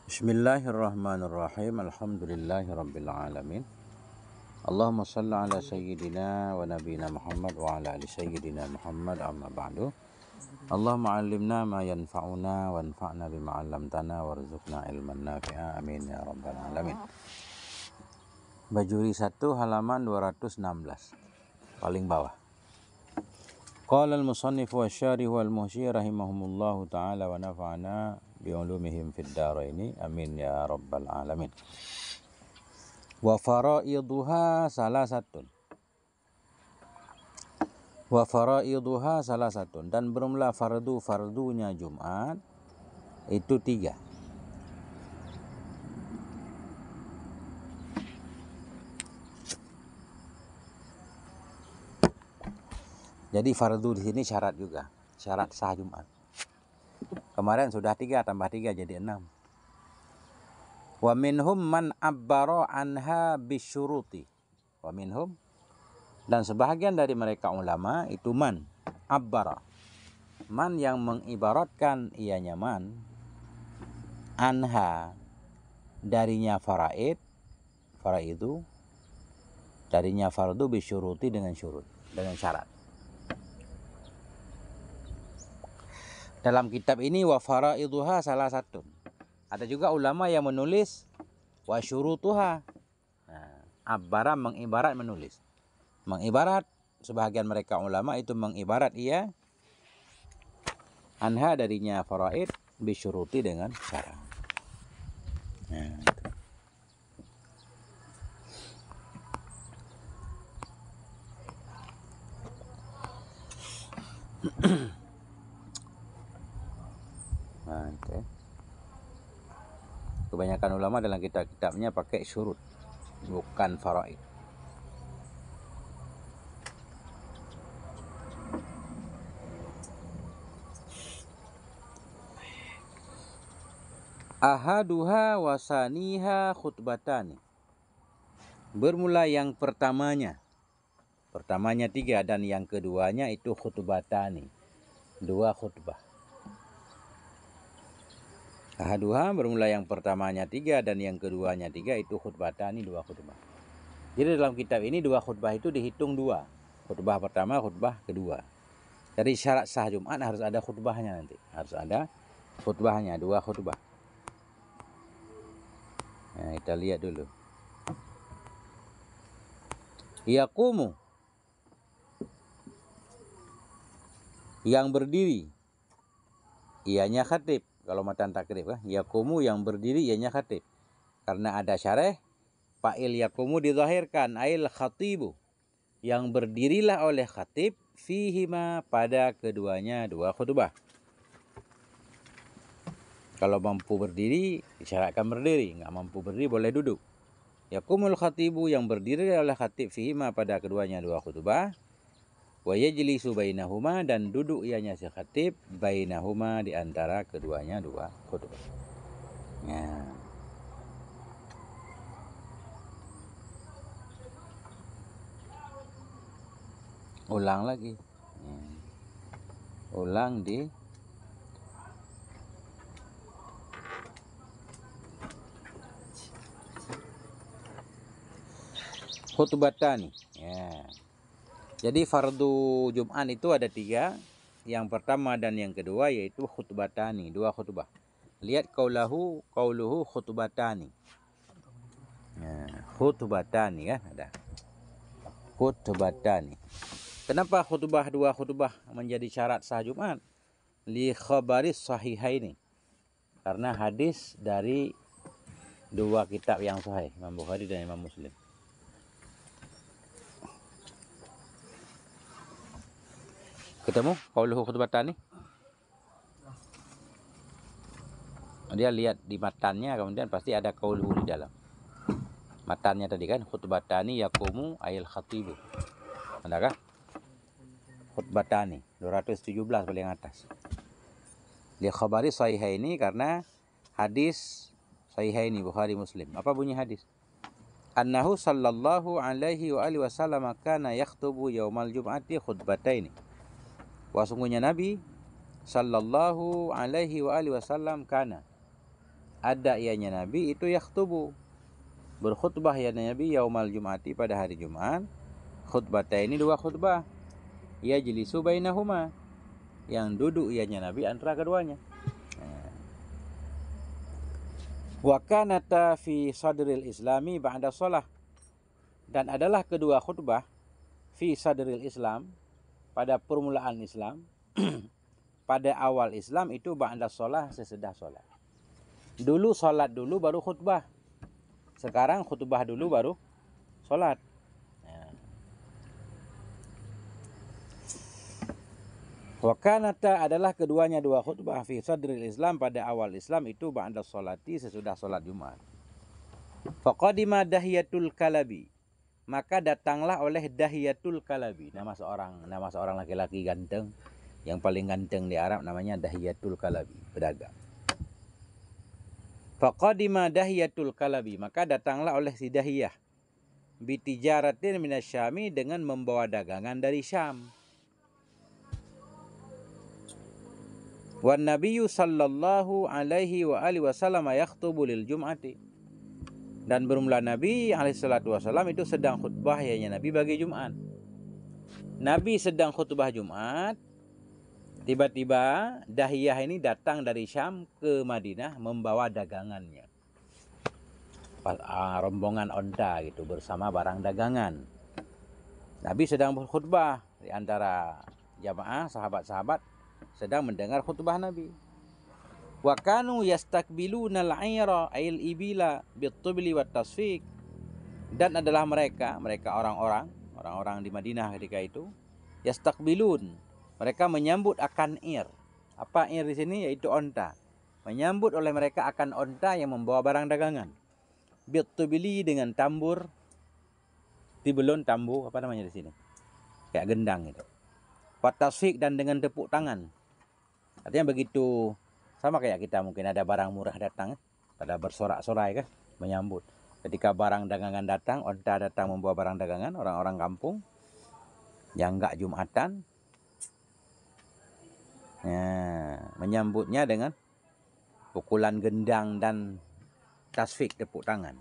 Bismillahirrahmanirrahim. Alhamdulillahirabbil alamin. Allahumma shalli ala sayyidina wa nabiyina Muhammad wa ala ali sayyidina Muhammad, amma ba'du. Allahumma 'allimna ma yanfa'una wanfa'na bima 'allamtana warzuqna ilman nafi'a. Amin ya rabbal alamin. Bajuri 1 halaman 216. Paling bawah. Qala al-musannif wa syarih wal muhsyi rahimahumullahu ta'ala wa nafa'ana bi'ulumihim fid dharaini. Amin ya rabbal alamin. Wa faraiduha salasatun. Wa faraiduha salasatun. Dan bermula fardunya Jumat itu 3. Jadi fardu di sini syarat juga, syarat sah Jumat. Kemarin sudah 3 tambah 3 jadi 6. Wa minhum man abbara anha bisyuruti. Wa minhum, dan sebahagian dari mereka ulama itu man abbara. Man yang mengibaratkan ianya man anha darinya faraidu darinya fardu bisyuruti dengan syurut, dengan syarat. Dalam kitab ini wa faraiduha salah satu. Ada juga ulama yang menulis wa syurutuha. Nah, abbara mengibarat menulis. Mengibarat, sebahagian mereka ulama itu mengibarat ia anha darinya faraid bisyuruti dengan syarat. Nah, okay. Kebanyakan ulama dalam kitab-kitabnya pakai syurut, bukan faraid. Ahaduha wasaniha khutbatani. Bermula yang pertamanya 3 dan yang keduanya itu khutbatani, 2 khutbah. Ahaduha bermula yang pertamanya 3 dan yang keduanya 3 itu khutbatani, 2 khutbah. Jadi dalam kitab ini 2 khutbah itu dihitung 2. Khutbah pertama, khutbah kedua. Jadi syarat sah Jumat harus ada khutbahnya nanti. Harus ada khutbahnya, 2 khutbah. Nah, kita lihat dulu. Yaqumu, yang berdiri, ianya khatib. Kalau matan takrib kan, yaqumu yang berdiri ianya khatib. Karena ada syarah, fa'il yaqumu dizahirkan, ail khatibu, yang berdirilah oleh khatib fihima pada keduanya 2 khutbah. Kalau mampu berdiri, disyaratkan berdiri. Nggak mampu berdiri, boleh duduk. Yaqumul khatibu, yang berdiri oleh khatib fihima pada keduanya 2 khutbah. Wa yajlisu bainahuma, dan duduk ianya si khatib bainahuma di antara keduanya 2 khutbah. Ya. Ulang lagi. Ya. Ulang di khutbatani. Ya. Jadi fardu Jumat itu ada 3. Yang pertama dan yang kedua yaitu khutbatani, 2 khutbah. Lihat qauluhu khutbatani. Ya, khutbatani kan ada. Khutbatani. Kenapa khutbah 2 khutbah menjadi syarat sah Jumat? Li khabaris sahihaini. Karena hadis dari 2 kitab yang sahih, Imam Bukhari dan Imam Muslim. Ketemu qauluhu khutbatani? Dia lihat di matannya, kemudian pasti ada qauluhu di dalam. Matannya tadi kan khutbatani yaqumu ayil khatibu. Adakah? Khutbatani 217 paling atas. Dia khabari sahihaini karena hadis sahihaini Bukhari Muslim. Apa bunyi hadis? Annahu sallallahu alaihi wa alihi wasallam kana yakhutubu yaumal jum'ati khutbataini. Sungguhnya Nabi sallallahu alaihi wa alihi wasallam kana ada ianya Nabi itu yakhtubu, berkhutbah ya Nabi yaumal jum'ati, pada hari Jumat. Khutbata ini 2 khutbah. Yajlisu bainahuma, yang duduk ianya Nabi antara keduanya. Wa kanata fi sadril islami ba'da shalah, dan adalah kedua khutbah fi sadril Islam, pada permulaan Islam, pada awal Islam itu ba'da shalah, sesudah salat. Dulu salat dulu baru khutbah. Sekarang khutbah dulu baru salat. Wa kanata adalah keduanya 2 khutbah fi sadril Islam, pada awal Islam itu ba'da sholati, sesudah salat Jumat. Faqadima Dahiyatul Kalabi, maka datanglah oleh Dahiyatul Kalabi, nama seorang laki-laki ganteng, yang paling ganteng di Arab, namanya Dahiyatul Kalabi, pedagang. Faqadima Dahiyatul Kalabi, maka datanglah oleh si Dahiyah bitijaratin minasyami, dengan membawa dagangan dari Syam. Wan Nabiyyu sallallahu alaihi wa alihi wasallam yakhtubu lil Jum'ati, dan bermula Nabi alaihi salatu wasallam itu sedang khutbah ya Nabi bagi Jumat. Nabi sedang khutbah Jumat, tiba-tiba Dahiyah ini datang dari Syam ke Madinah membawa dagangannya. Rombongan onta gitu bersama barang dagangan. Nabi sedang berkhutbah, di antara jamaah sahabat-sahabat sedang mendengar khutbah Nabi. Wa kanu yastakbiluna al-'ayra ayil ibila bit-tibli wat tasfiq, dan adalah mereka orang-orang di Madinah ketika itu, yastakbilun, mereka menyambut akan ir. Apa ir di sini? Yaitu onta. Menyambut oleh mereka akan onta yang membawa barang dagangan. Bit-tibli, dengan tambur. Tibelun, tambu, apa namanya di sini? Kayak gendang itu. Wat tasfiq, dan dengan tepuk tangan. Artinya begitu, sama kayak kita mungkin ada barang murah datang, pada bersorak-sorai kan, menyambut. Ketika barang dagangan datang, onta datang membawa barang dagangan, orang-orang kampung yang enggak Jumatan, menyambutnya dengan pukulan gendang dan tasfik, tepuk tangan.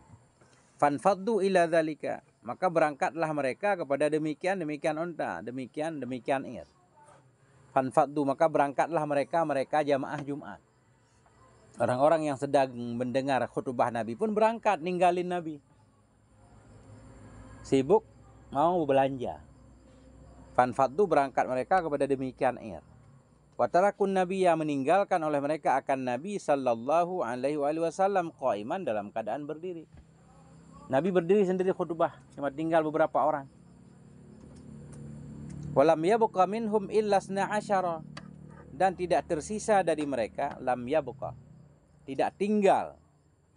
Fanfaddu ila dzalika, maka berangkatlah mereka kepada demikian onta, demikian ir. Fanfaddu, maka berangkatlah mereka jamaah Jumat. Orang-orang yang sedang mendengar khutbah Nabi pun berangkat, ninggalin Nabi. Sibuk mau belanja. Fanfaddu, berangkat mereka kepada demikian ir. Wa tarakun nabiyya, meninggalkan oleh mereka akan Nabi sallallahu alaihi wasallam qaiman, dalam keadaan berdiri. Nabi berdiri sendiri khutbah, cuma tinggal beberapa orang. Walam yabqa minhum illa 12, dan tidak tersisa dari mereka, lam yabqa, tidak tinggal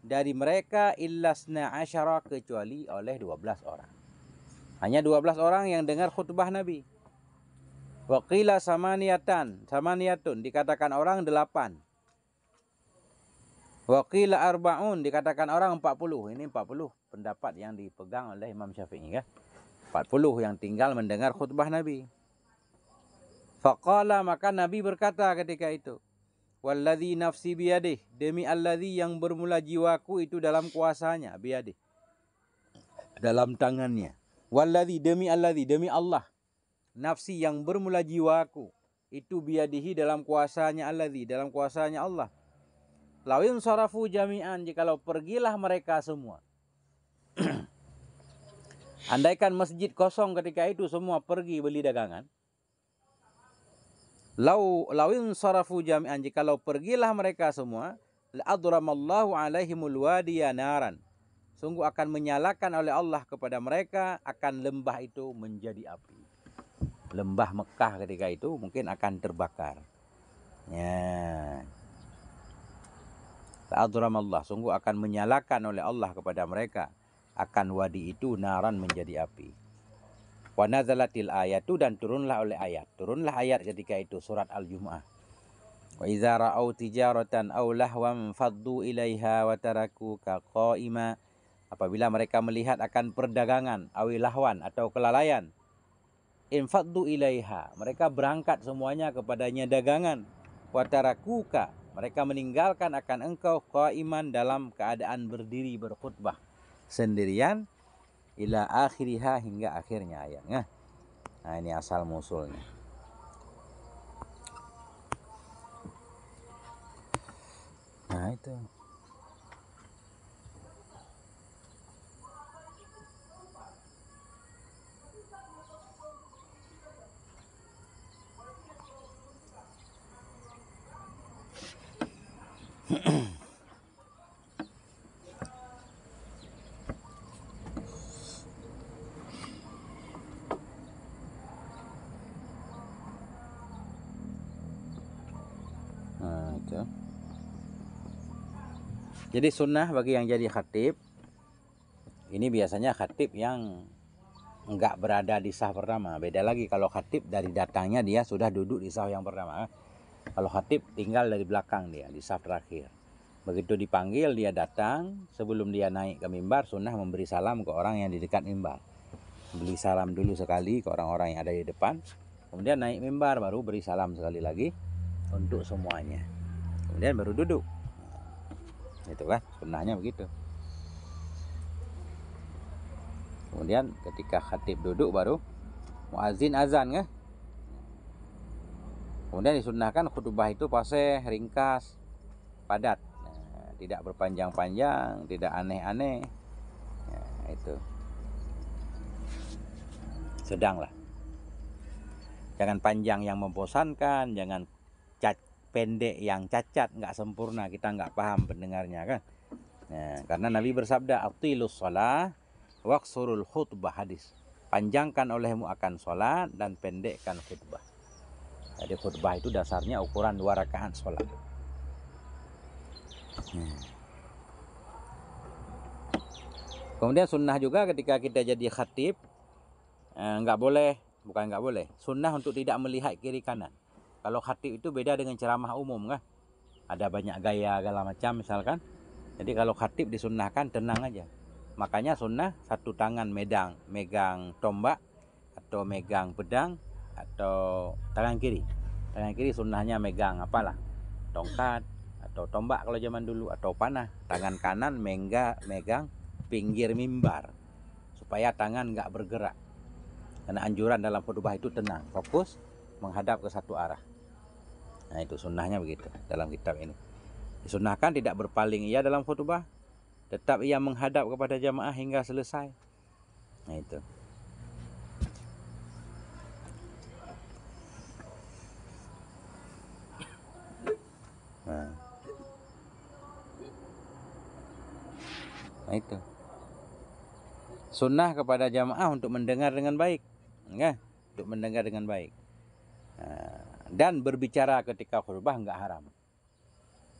dari mereka, illa 12, kecuali oleh 12 orang. Hanya 12 orang yang dengar khutbah Nabi. Wa qila samaniyatun, dikatakan orang 8. Wa qila arba'un, dikatakan orang 40. Ini 40 pendapat yang dipegang oleh Imam Syafi'i, ya. 40 yang tinggal mendengar khutbah Nabi. Faqala, maka Nabi berkata ketika itu, walladzi nafsi biyadih, demi alladzi, yang bermula jiwaku itu dalam kuasanya, biyadih, dalam tangannya. Walladzi, demi alladzi, demi Allah, nafsi, yang bermula jiwaku itu biyadihi, dalam kuasanya, alladzi, dalam kuasanya Allah. Lawin sarafu jami'an, jikalau pergilah mereka semua. Andaikan masjid kosong ketika itu, semua pergi beli dagangan. Lawin sarafu jami'an, jikalau pergilah mereka semua, la'adramallahu alaihimul wadiya naran, sungguh akan menyalakan oleh Allah kepada mereka akan lembah itu menjadi api. Lembah Mekah ketika itu mungkin akan terbakar. Ya. La'adramallah, sungguh akan menyalakan oleh Allah kepada mereka akan wadi itu naran, menjadi api. Wa nazalatil ayatu, dan turunlah ayat ketika itu, surat Al-Jumu'ah. Wa idza ra'au tijaratan aw lahwan faddu ilaiha wa tarakuka qa'ima, apabila mereka melihat akan perdagangan, awi lahwan, atau kelalaian, infaddu ilaiha, mereka berangkat semuanya kepadanya dagangan, wa tarakuka, Mereka meninggalkan akan engkau qaiman dalam keadaan berdiri berkhutbah sendirian ila akhiriha hingga akhirnya ayatnya. Nah, ini asal musulnya. Nah, itu. Nah, itu. Jadi sunnah bagi yang jadi khatib, ini biasanya khatib yang enggak berada di saf pertama. Beda lagi kalau khatib dari datangnya dia sudah duduk di saf yang pertama. Kalau khatib tinggal dari belakang dia di saf terakhir. Begitu dipanggil dia datang, sebelum dia naik ke mimbar sunnah memberi salam ke orang yang di dekat mimbar. Beri salam dulu sekali ke orang-orang yang ada di depan. Kemudian naik mimbar baru beri salam sekali lagi untuk semuanya. Kemudian baru duduk. Itu kan sunnahnya begitu. Kemudian ketika khatib duduk baru muazin azan kan. Kemudian disunnahkan khutbah itu fasih, ringkas, padat. Nah, tidak berpanjang-panjang, tidak aneh-aneh. Nah, itu. Sedang lah. Jangan panjang yang membosankan, jangan pendek yang cacat, nggak sempurna, kita nggak paham pendengarnya kan. Nah, karena Nabi bersabda, atilus shalah waqsurul khutbah, hadis. Panjangkan olehmu akan sholat dan pendekkan khutbah. Jadi khutbah itu dasarnya ukuran 2 rakaat sholat. Kemudian sunnah juga ketika kita jadi khatib, nggak boleh, bukan nggak boleh, sunnah untuk tidak melihat kiri kanan. Kalau khatib itu beda dengan ceramah umum kan. Ada banyak gaya segala macam misalkan. Jadi kalau khatib disunnahkan tenang aja. Makanya sunnah satu tangan megang tombak atau megang pedang atau tangan kiri. Tangan kiri sunnahnya megang apalah, tongkat atau tombak kalau zaman dulu atau panah. Tangan kanan megang pinggir mimbar supaya tangan nggak bergerak. Karena anjuran dalam khutbah itu tenang, fokus menghadap ke satu arah. Nah, itu sunnahnya begitu dalam kitab ini. Disunnahkan tidak berpaling ia dalam khutbah, tetap ia menghadap kepada jamaah hingga selesai. Nah, itu. Nah, itu. Sunnah kepada jamaah untuk mendengar dengan baik, ya, untuk mendengar dengan baik. Dan berbicara ketika khutbah enggak haram.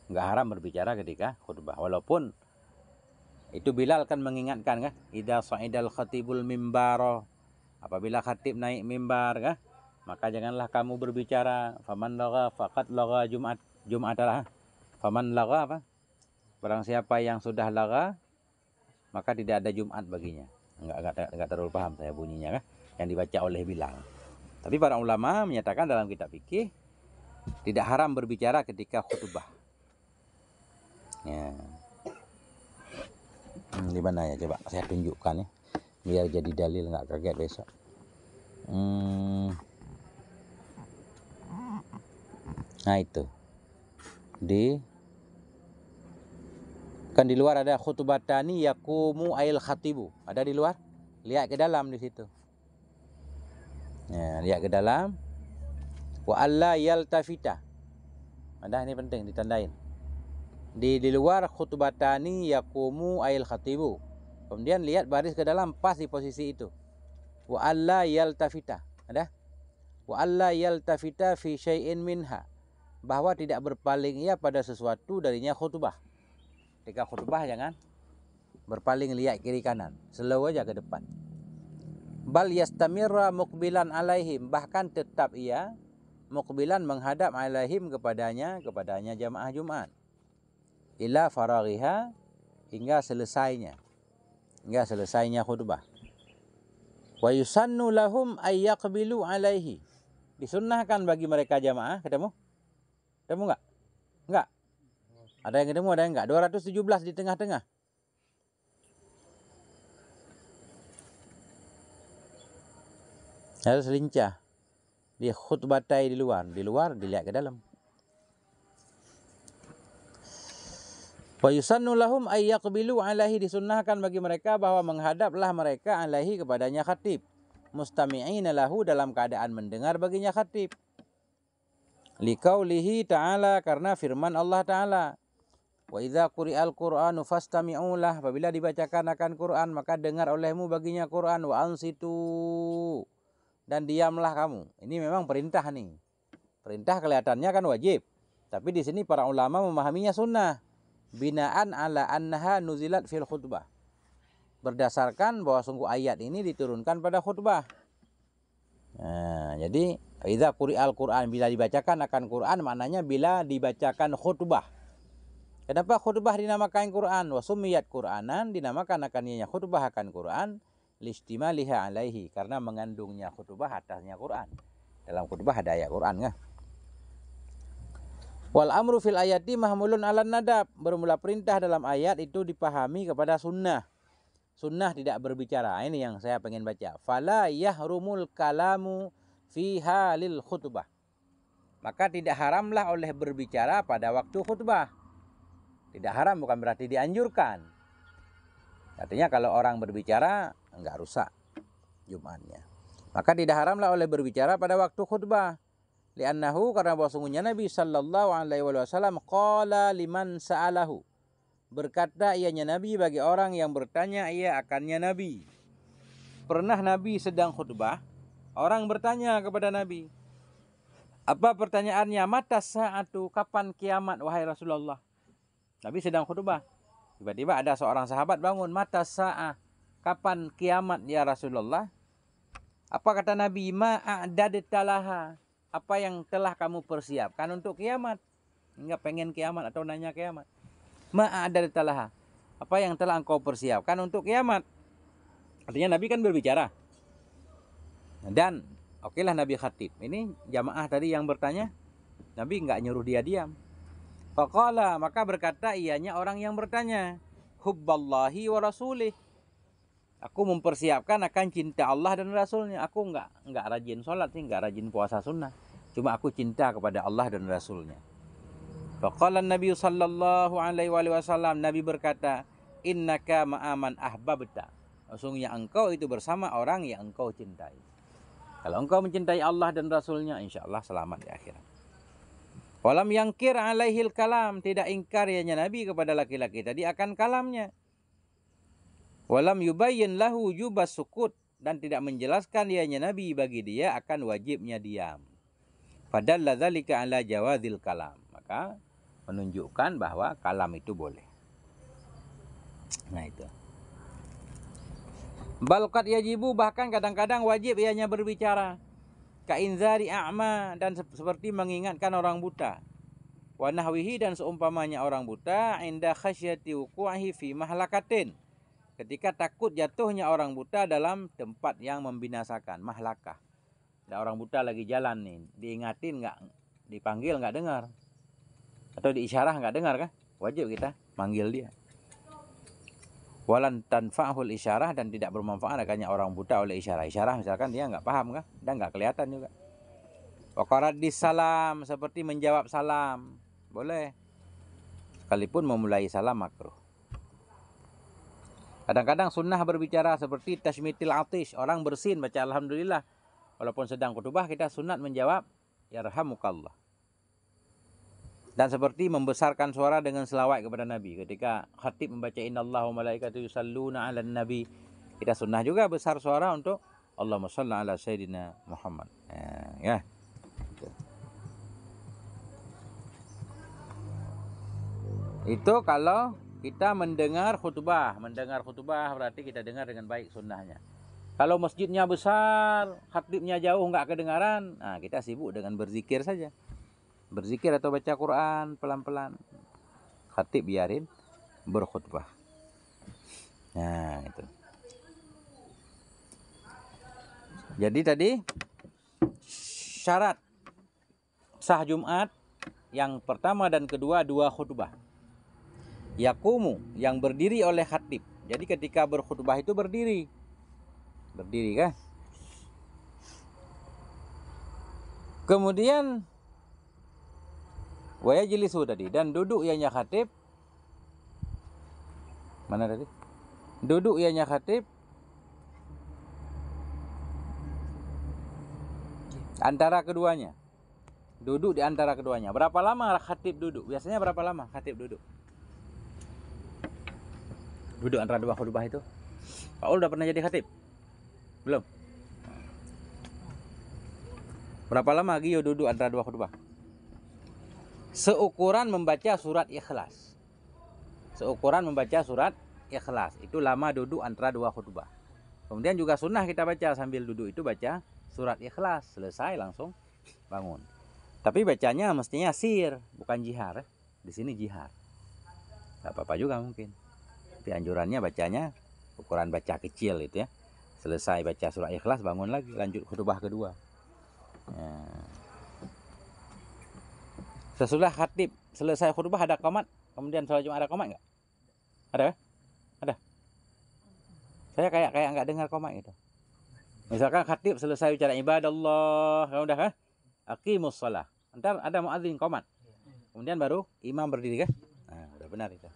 Enggak haram berbicara ketika khutbah. Walaupun itu Bilal kan mengingatkan kan, idza sa'idal khatibul mimbaro, apabila khatib naik mimbar kan, maka janganlah kamu berbicara. Faman lagha faqad lagha Jum'atalah. Faman lagha apa? Barang siapa yang sudah lagha maka tidak ada Jumat baginya. Enggak terlalu paham saya bunyinya kan, yang dibaca oleh Bilal. Tapi para ulama menyatakan dalam kitab fikih tidak haram berbicara ketika khutbah. Ya. Di mana ya, coba saya tunjukkan ya, biar jadi dalil nggak kaget besok. Nah, itu kan di luar ada khutbatani yakumu ail khatibu, ada di luar, lihat ke dalam di situ. Ya, lihat ke dalam. Wa alla yaltafita. Ada, ini penting ditandain. Di luar khutbatani yakumu ail khatibu. Kemudian lihat baris ke dalam pas di posisi itu. Wa alla yaltafita. Ada? Wa alla yaltafita fi syai'in minha. Bahwa tidak berpaling ia pada sesuatu darinya khutbah. Ketika khutbah jangan berpaling lihat kiri kanan. Slow aja ke depan. Bal yastamirra muqbilan alaihim, bahkan tetap ia muqbilan menghadap alaihim kepadanya jamaah Jumat. Ila faraghiha, hingga selesainya khutbah. Wa yusannu lahum ay yaqbilu alaihi. Disunnahkan bagi mereka jamaah, ketemu enggak? Enggak. Ada yang ketemu, ada yang enggak? 217 di tengah-tengah. Harus lincah. Di khutbatai di luar dilihat ke dalam. Wa yusannu lahum ay yaqbilu alaihi, disunnahkan bagi mereka bahwa menghadaplah mereka alaihi kepadanya khatib, mustami'ina lahu, dalam keadaan mendengar baginya khatib. Liqaulihi ta'ala, karena firman Allah Ta'ala, wa idza quri'al qur'anu fastami'u lah, apabila dibacakan akan Quran maka dengar olehmu baginya Quran, wa ansitu, dan diamlah kamu. Ini memang perintah nih. Perintah kelihatannya kan wajib, tapi di sini para ulama memahaminya sunnah. Binaan ala annaha nuzilat fil khutbah, berdasarkan bahwa sungguh ayat ini diturunkan pada khutbah. Nah, jadi idza quri'al Qur'an, bila dibacakan akan Quran, maknanya bila dibacakan khutbah. Kenapa khutbah dinamakan Quran? Wa summiyat Qur'anan, dinamakan akannya khutbah akan Quran, listimaliha alaihi, karena mengandungnya khutbah atasnya Quran. Dalam khutbah ada ayat Quran kan? Wal amru fil ayati mahmulun ala nadab, bermula perintah dalam ayat itu dipahami kepada sunnah. Sunnah tidak berbicara. Ini yang saya pengen baca. Fala yahrumul kalamu fi halil khutbah. Maka tidak haramlah oleh berbicara pada waktu khutbah. Tidak haram bukan berarti dianjurkan. Artinya kalau orang berbicara enggak rusak Jumatnya. Maka tidak haramlah oleh berbicara pada waktu khutbah. Li'annahu, karena bahwasanya Nabi sallallahu alaihi wasallam qala liman sa'alahu, berkata ianya Nabi bagi orang yang bertanya ia akannya Nabi. Pernah Nabi sedang khutbah, orang bertanya kepada Nabi. Apa pertanyaannya? Mata sa'atu, kapan kiamat wahai Rasulullah? Nabi sedang khutbah. Tiba-tiba ada seorang sahabat bangun, mata sa'ah, kapan kiamat ya Rasulullah? Apa kata Nabi? Ma'adadtalaha, apa yang telah kamu persiapkan untuk kiamat? Enggak pengen kiamat atau nanya kiamat. Ma'adadtalaha, apa yang telah engkau persiapkan untuk kiamat? Artinya Nabi kan berbicara. Dan okelah Nabi khatib. Ini jamaah tadi yang bertanya, Nabi enggak nyuruh dia diam. Faqala, maka berkata ianya orang yang bertanya, hubballahi wa rasulih, aku mempersiapkan akan cinta Allah dan Rasulnya. Aku enggak rajin sholat sih, enggak rajin puasa sunnah. Cuma aku cinta kepada Allah dan Rasulnya. Faqala Nabi sallallahu alaihi wasallam, Nabi berkata, innaka ma'aman ahbabta, sesungguhnya engkau itu bersama orang yang engkau cintai. Kalau engkau mencintai Allah dan Rasulnya, insya Allah selamat di akhirat. Walam yangkir alaihil kalam, tidak ingkar ianya Nabi kepada laki-laki tadi akan kalamnya. Walam yubayyin lahu jubas sukut, dan tidak menjelaskan ianya Nabi bagi dia akan wajibnya diam. Padalla dzalika ala jawazil kalam, maka menunjukkan bahwa kalam itu boleh. Nah itu. Balqad yajibu, bahkan kadang-kadang wajib ianya berbicara. Ka'inzari a'ma, dan seperti mengingatkan orang buta. Wa nahwihi, dan seumpamanya orang buta, inda khasyati wuqu'ihi fi mahlakatin, ketika takut jatuhnya orang buta dalam tempat yang membinasakan, mahlakah. Ada orang buta lagi jalan nih, diingatin enggak, dipanggil enggak dengar, atau diisyarah enggak dengar kan? Wajib kita manggil dia. Walan tanfa'hul isyarah, dan tidak bermanfaat adanya orang buta oleh isyarah. Isyarah misalkan dia enggak paham kan, dan enggak kelihatan juga. Wa qaradis salam, seperti menjawab salam, boleh. Sekalipun memulai salam makruh. Kadang-kadang sunnah berbicara seperti tashmitil atish, orang bersin baca alhamdulillah. Walaupun sedang khutbah kita sunat menjawab yarhamukallah. Dan seperti membesarkan suara dengan selawat kepada Nabi. Ketika khatib membaca innallaha wa malaikatahu yusalluna 'alan nabi, kita sunnah juga besar suara untuk Allahumma shalli ala sayyidina Muhammad. Ya. Itu kalau kita mendengar khutbah berarti kita dengar dengan baik sunnahnya. Kalau masjidnya besar, khatibnya jauh enggak kedengaran, nah kita sibuk dengan berzikir saja. Berzikir atau baca Quran pelan-pelan. Khatib biarin berkhutbah. Nah, itu. Jadi tadi syarat sah Jumat yang pertama dan kedua 2 khutbah. yakumu, yang berdiri oleh khatib. Jadi ketika berkhutbah itu berdiri kan. Kemudian wa yajlisu tadi, dan duduk ianya khatib. Mana tadi? Duduk ianya khatib antara keduanya. Duduk di antara keduanya. Berapa lama khatib duduk? Biasanya berapa lama khatib duduk? Duduk antara dua khutbah itu. Pak Ul udah pernah jadi khatib? Belum? Berapa lama Gio duduk antara dua khutbah? Seukuran membaca surat Ikhlas. Seukuran membaca surat Ikhlas. Itu lama duduk antara dua khutbah. Kemudian juga sunnah kita baca sambil duduk itu baca surat Ikhlas. Selesai langsung bangun. Tapi bacanya mestinya sir, bukan jihar. Di sini jihar. Gak apa-apa juga mungkin. Tapi anjurannya bacanya ukuran baca kecil itu ya. Selesai baca surat Ikhlas bangun lagi, lanjut khutbah kedua. Ya. Sesudah khatib selesai khutbah ada qomat, kemudian sholat Jumat ada qomat nggak? Ada? Ada. Saya kayak nggak dengar qomat gitu. Misalkan khatib selesai bicara ibadallah, kalau udah kan? Aqimus shalah. Ntar ada muadzin qomat. Kemudian baru imam berdiri kan? Nah, udah benar itu.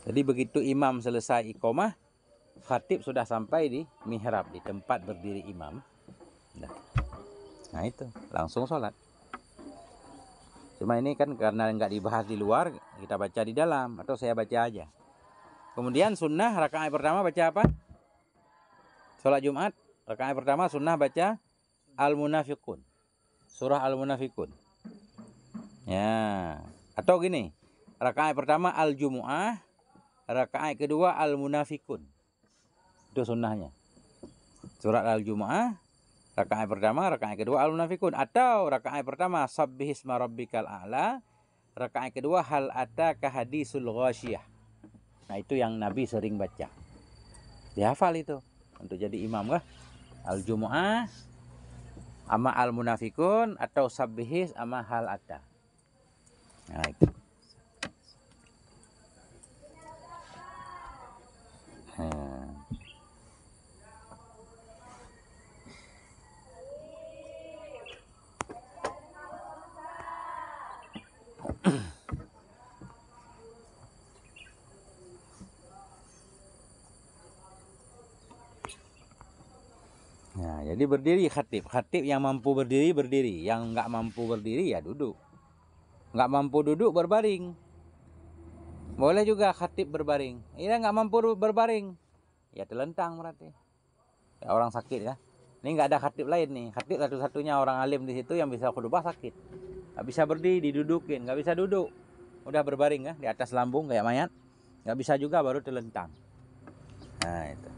Jadi begitu imam selesai iqamah, khatib sudah sampai di mihrab, di tempat berdiri imam. Nah itu, langsung sholat. Cuma ini kan karena nggak dibahas di luar, kita baca di dalam, atau saya baca aja. Kemudian sunnah rakaat pertama baca apa? Sholat Jumat, rakaat pertama sunnah baca Al-Munafiqun. Surah Al-Munafiqun. Ya, atau gini, rakaat pertama Al-Jumu'ah, rakaat kedua Al-Munafiqun. Itu sunnahnya. Surat Al-Jumu'ah, rakaat pertama, rakaat kedua Al-Munafiqun. Atau rakaat pertama Sabbihisma Rabbikal A'la, rakaat kedua Hal Ataka Hadisul Ghasyiyah. Nah itu yang Nabi sering baca. Dihafal itu untuk jadi imam kah? Al-Jumu'ah ama Al-Munafiqun, atau Sabbihis ama Hal Ata. Nah itu. Nah, jadi berdiri khatib. Khatib yang mampu berdiri, berdiri. Yang nggak mampu berdiri, ya duduk. Nggak mampu duduk, berbaring. Boleh juga khatib berbaring. Ini nggak mampu berbaring, ya telentang berarti. Ya, orang sakit ya. Ini nggak ada khatib lain nih. Khatib satu-satunya orang alim di situ yang bisa khutbah sakit. Nggak bisa berdiri, didudukin. Nggak bisa duduk. Udah berbaring ya, di atas lambung kayak mayat. Nggak bisa juga, baru telentang. Nah itu.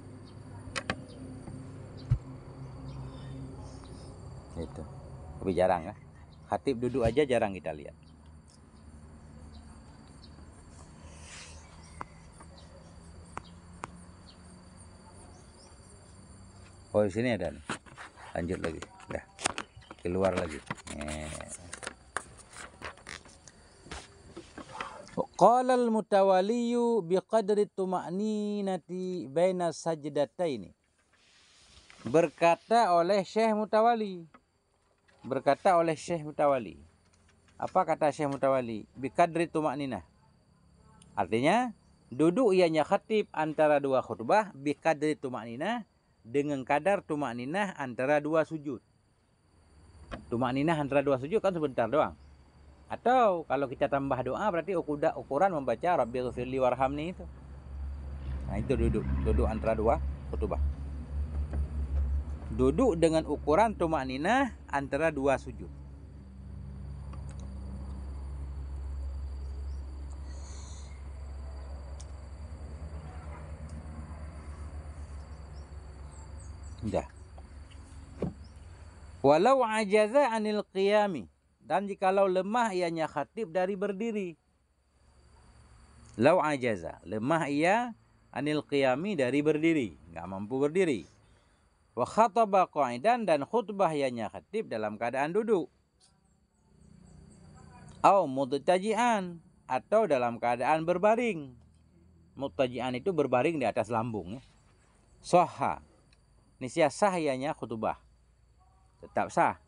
Itu. Tapi jarang ya. Khatib duduk aja jarang kita lihat. Oh, di sini ada nih. Lanjut lagi. Dah. Keluar lagi. Qala al-mutawaliyu biqadri tuma'ninati baina sajdataini. Berkata oleh Syekh Mutawali. Apa kata Syekh Mutawali? Biqadri tuma'ninah. Artinya, duduk ianya khatib antara dua khutbah biqadri tuma'ninah, dengan kadar tuma'ninah antara dua sujud. Tuma'ninah antara dua sujud kan sebentar doang. Atau kalau kita tambah doa berarti ukuran membaca Rabbighfirli warhamni itu. Nah itu duduk antara dua khutbah. Duduk dengan ukuran tuma'ninah antara dua sujud. Dah. Walau ajaza anil qiyami, dan jikalau lemah ianya khatib dari berdiri. Lau ajaza, lemah ia anil qiyami dari berdiri, nggak mampu berdiri. Wa khataba qa'idan, dan khutbah ianya khatib dalam keadaan duduk. Au muttaji'an, atau dalam keadaan berbaring. Muttaji'an itu berbaring di atas lambung ya. Sahha, niscaya sah ianya khutbah, tetap sah.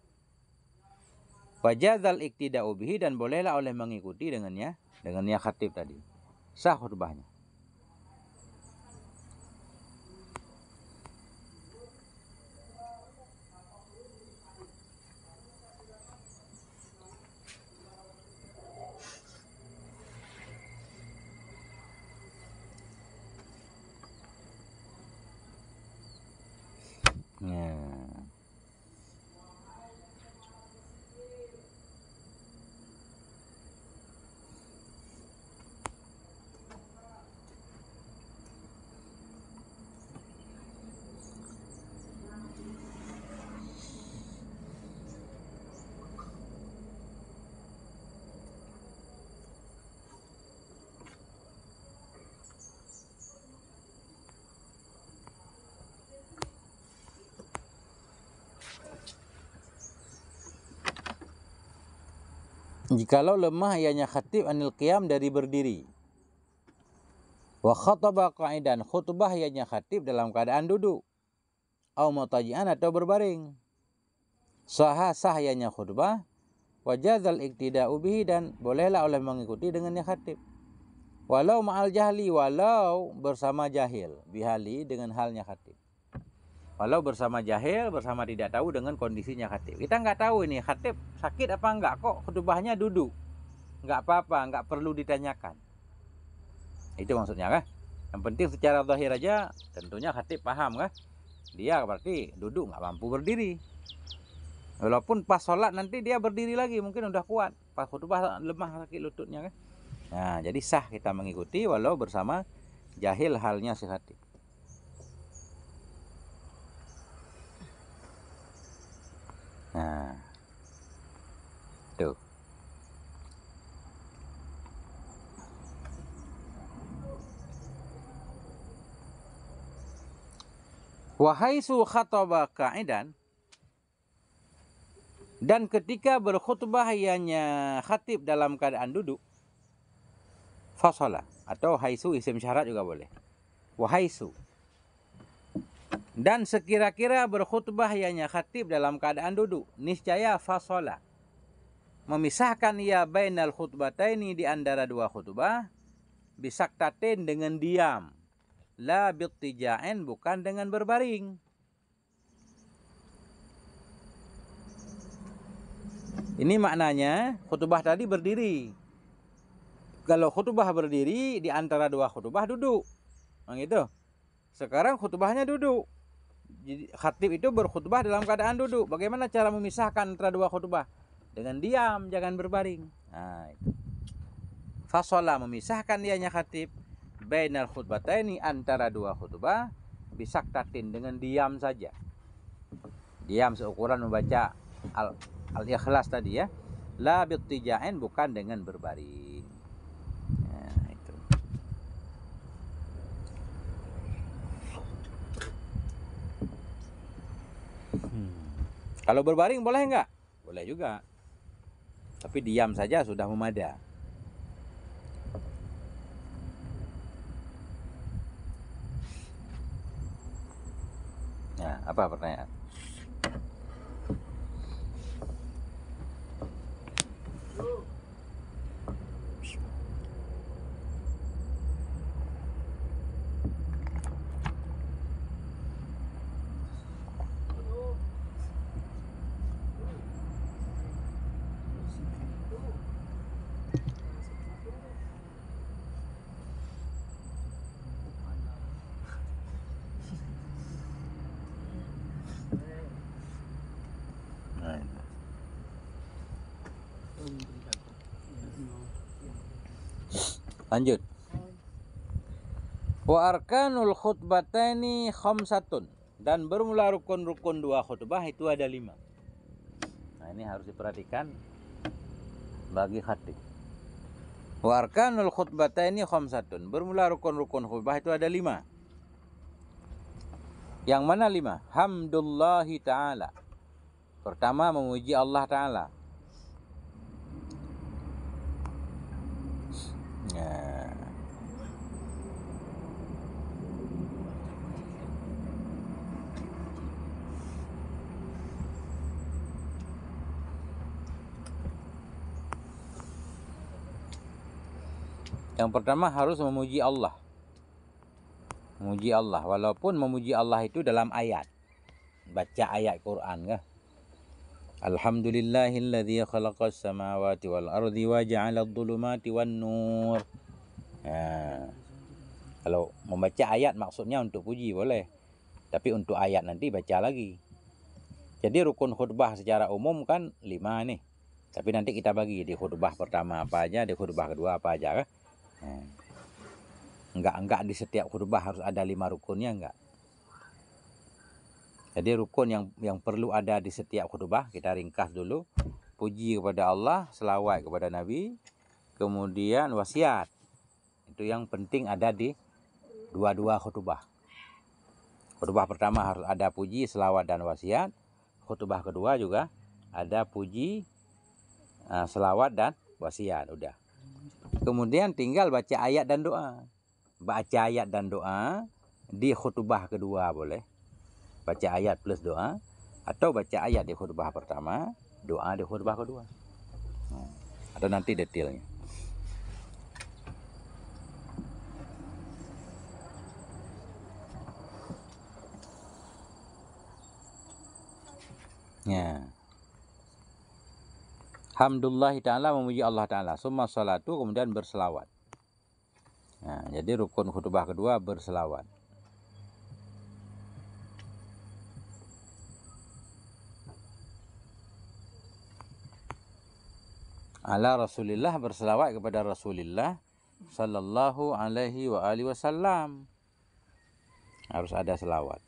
Wajazal iktida'u bihi, dan bolehlah oleh mengikuti dengannya khatib tadi. Sah khutbahnya. Nah. Jikalau lemah ianya khatib anil qiyam, dari berdiri. Wa khataba qa'idan, khutbah ianya khatib dalam keadaan duduk. Au mutaji'an, atau berbaring. Sah ianya khutbah. Wajazal iktida'u bihi, dan bolehlah oleh mengikuti dengannya khatib. Walau ma'al jahli, walau bersama jahil. Bihali, dengan halnya khatib. Walau bersama jahil, bersama tidak tahu dengan kondisinya khatib. Kita nggak tahu ini khatib sakit apa enggak, kok khutbahnya duduk. Nggak apa-apa, nggak perlu ditanyakan. Itu maksudnya kah? Yang penting secara zahir aja, tentunya khatib paham kah? Dia berarti duduk, nggak mampu berdiri. Walaupun pas sholat nanti dia berdiri lagi, mungkin udah kuat. Pas khutbah lemah sakit lututnya kan. Nah, jadi sah kita mengikuti walau bersama jahil halnya si khatib. Nah, tuh. Wahaisu khataba qa'idan, dan ketika berkhutbah ianya khatib dalam keadaan duduk, fasala, atau haisu isim syarat juga boleh. Wahaisu, dan sekira-kira berkhutbah ianya khatib dalam keadaan duduk, niscaya fasala, memisahkan ia bainal khutbataini, di antara dua khutbah, bisaktatin, dengan diam, la bittija'in, bukan dengan berbaring. Ini maknanya khutbah tadi berdiri. Kalau khutbah berdiri, di antara dua khutbah duduk. Gitu. Sekarang khutbahnya duduk. Jadi khatib itu berkhutbah dalam keadaan duduk. Bagaimana cara memisahkan antara dua khutbah? Dengan diam, jangan berbaring. Nah, itu. Fasola, memisahkan dianya khatib bainal khutbataini, antara dua khutbah, bisaktatin, dengan diam saja. Diam seukuran membaca al-ikhlas tadi ya. La bittija'in, bukan dengan berbaring. Nah, itu. Kalau berbaring boleh enggak? Boleh juga. Tapi diam saja sudah memadai. Nah, apa pertanyaan? Lanjut. Wa arkanul khutbataini khamsatun, dan bermula rukun-rukun dua khutbah itu ada 5. Nah, ini harus diperhatikan bagi khatib. Wa arkanul khutbataini khamsatun, bermula rukun-rukun khutbah itu ada 5. Yang mana 5? Hamdulillahi ta'ala. Pertama, memuji Allah Ta'ala. Yang pertama harus memuji Allah. Memuji Allah, walaupun memuji Allah itu dalam ayat. Baca ayat Quran kan. Alhamdulillahilladzi khalaqas samawati wal ardi wa ja'alad dhulumati wan nur. Kalau membaca ayat maksudnya untuk puji boleh. Tapi untuk ayat nanti baca lagi. Jadi rukun khutbah secara umum kan 5 nih. Tapi nanti kita bagi di khutbah pertama apa aja, di khutbah kedua apa aja kan. Enggak di setiap khutbah harus ada 5 rukunnya, enggak. Jadi rukun yang perlu ada di setiap khutbah kita ringkas dulu. Puji kepada Allah, selawat kepada Nabi, kemudian wasiat. Itu yang penting ada di dua-dua khutbah. Khutbah pertama harus ada puji, selawat dan wasiat. Khutbah kedua juga ada puji, selawat dan wasiat, udah. Kemudian tinggal baca ayat dan doa. Baca ayat dan doa di khutbah kedua boleh. Baca ayat plus doa, atau baca ayat di khutbah pertama, doa di khutbah kedua. Ada nanti detailnya. Ya. Hamdulillah ta'ala, memuji Allah ta'ala. Summa salatu, kemudian berselawat. Nah, jadi rukun khutbah kedua berselawat. Ala Rasulillah, berselawat kepada Rasulillah sallallahu alaihi wa alihi wasallam. Harus ada selawat.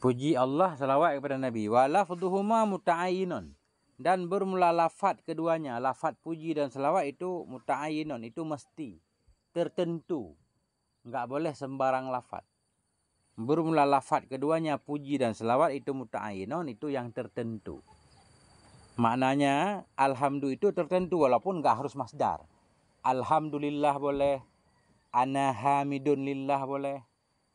Puji Allah, salawat kepada Nabi. Wa lafdhuhuma muta'ayyinun. Dan bermula lafaz keduanya, lafaz puji dan salawat itu muta'ayyinun, itu mesti, tertentu. Enggak boleh sembarang lafaz. Bermula lafaz keduanya, puji dan salawat itu muta'ayyinun, itu yang tertentu. Maknanya alhamdulillah itu tertentu walaupun enggak harus masdar. Alhamdulillah boleh, ana hamidun lillah boleh,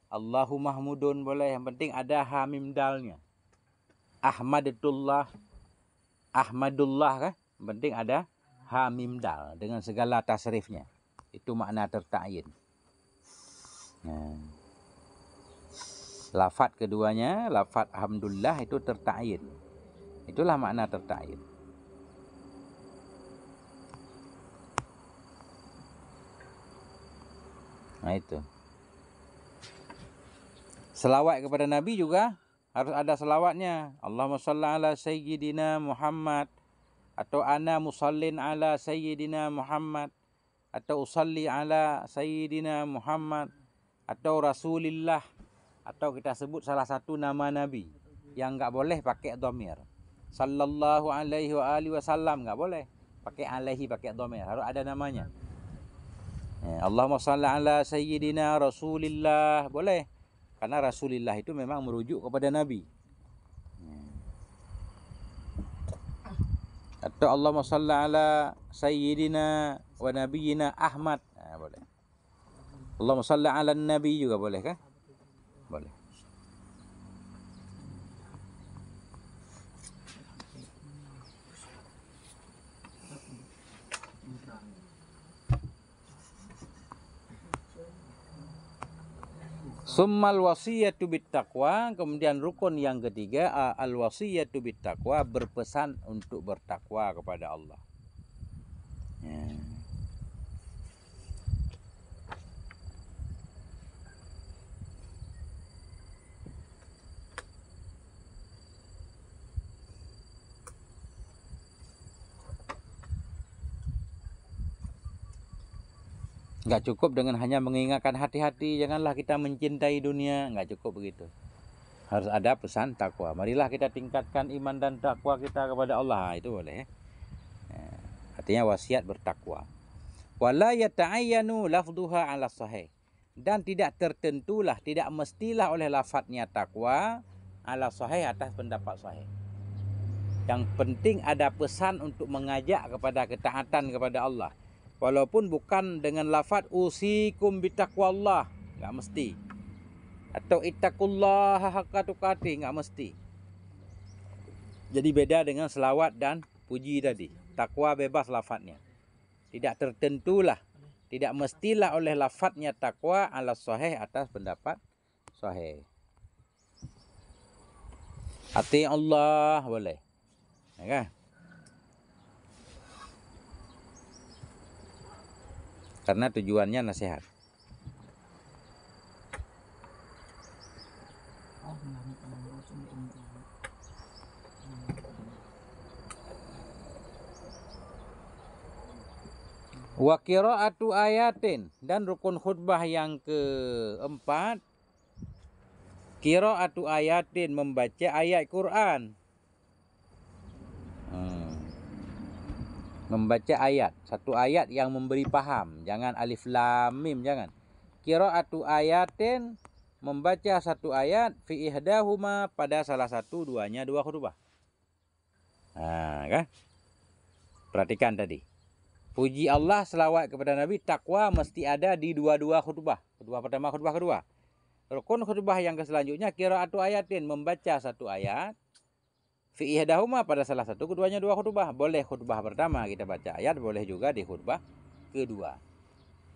Allahu mahmudun boleh, yang penting ada hamim dalnya. Ahmadullah kan, yang penting ada hamim dal dengan segala tasrifnya. Itu makna terta'yin. Lafaz keduanya, lafaz alhamdulillah itu terta'yin. Itulah makna terta'yin. Nah itu. Selawat kepada Nabi juga harus ada selawatnya. Allahumma shalli ala sayyidina Muhammad, atau ana musallin ala sayyidina Muhammad, atau usalli ala sayyidina Muhammad, atau Rasulillah, atau kita sebut salah satu nama Nabi yang enggak boleh pakai dhamir. Sallallahu alaihi wa alihi wasallam enggak boleh pakai alaihi, pakai dhamir, harus ada namanya. Allahumma shalli ala sayyidina Rasulillah boleh. Karena Rasulillah itu memang merujuk kepada Nabi. Atau Allahumma shalli ala sayyidina wa nabiyyina Ahmad. Boleh. Allahumma shalli ala nabi juga boleh kan? Boleh. Summal wasiyatu bittaqwa, kemudian rukun yang ketiga al wasiyatu bittaqwa, berpesan untuk bertakwa kepada Allah. Ya. Nggak cukup dengan hanya mengingatkan hati-hati, janganlah kita mencintai dunia, nggak cukup begitu. Harus ada pesan takwa. Marilah kita tingkatkan iman dan takwa kita kepada Allah. Itu boleh. Artinya wasiat bertakwa. Wala yata'ayyanu lafduha 'ala sahih. Dan tidak tertentulah, tidak mestilah oleh lafadznya takwa 'ala sahih, atas pendapat sahih. Yang penting ada pesan untuk mengajak kepada ketaatan kepada Allah. Walaupun bukan dengan lafaz usikum bitaqwallah, enggak mesti. Atau ittaqullaha haqqa tuqatih, enggak mesti. Jadi beda dengan selawat dan puji tadi. Takwa bebas lafaznya. Tidak tertentulah, tidak mestilah oleh lafaznya takwa ala sahih, atas pendapat sahih. Ati Allah boleh. Ya kan? Karena tujuannya nasihat. Wa qiraatu ayatin, dan rukun khutbah yang keempat, qiraatu ayatin, membaca ayat Quran. Membaca ayat, satu ayat yang memberi paham, jangan alif lam mim, jangan. Qiraatu ayatin, membaca satu ayat, fi ihdahuma, pada salah satu duanya, dua khutbah. Nah, kan? Perhatikan tadi. Puji Allah, selawat kepada Nabi, takwa mesti ada di dua-dua khutbah. Khutbah pertama, khutbah kedua. Rukun khutbah yang selanjutnya, qiraatu ayatin, membaca satu ayat, fi ihdahuma, pada salah satu keduanya dua khutbah. Boleh khutbah pertama kita baca ayat, boleh juga di khutbah kedua.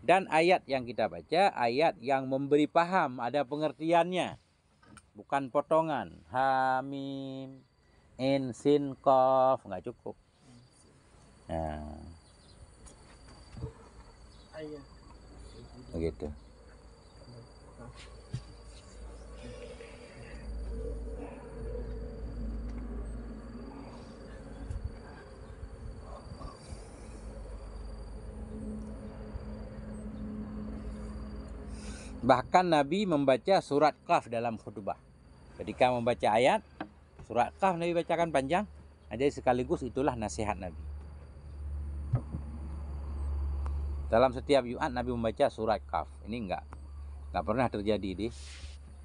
Dan ayat yang kita baca, ayat yang memberi paham, ada pengertiannya. Bukan potongan. Hamim, in, sin, qaf, nggak cukup. Nah. Begitu. Bahkan Nabi membaca surat Qaf dalam khutbah. Ketika membaca ayat, surat Qaf Nabi bacakan panjang. Jadi sekaligus itulah nasihat Nabi. Dalam setiap Jumat Nabi membaca surat Qaf. Ini enggak pernah terjadi di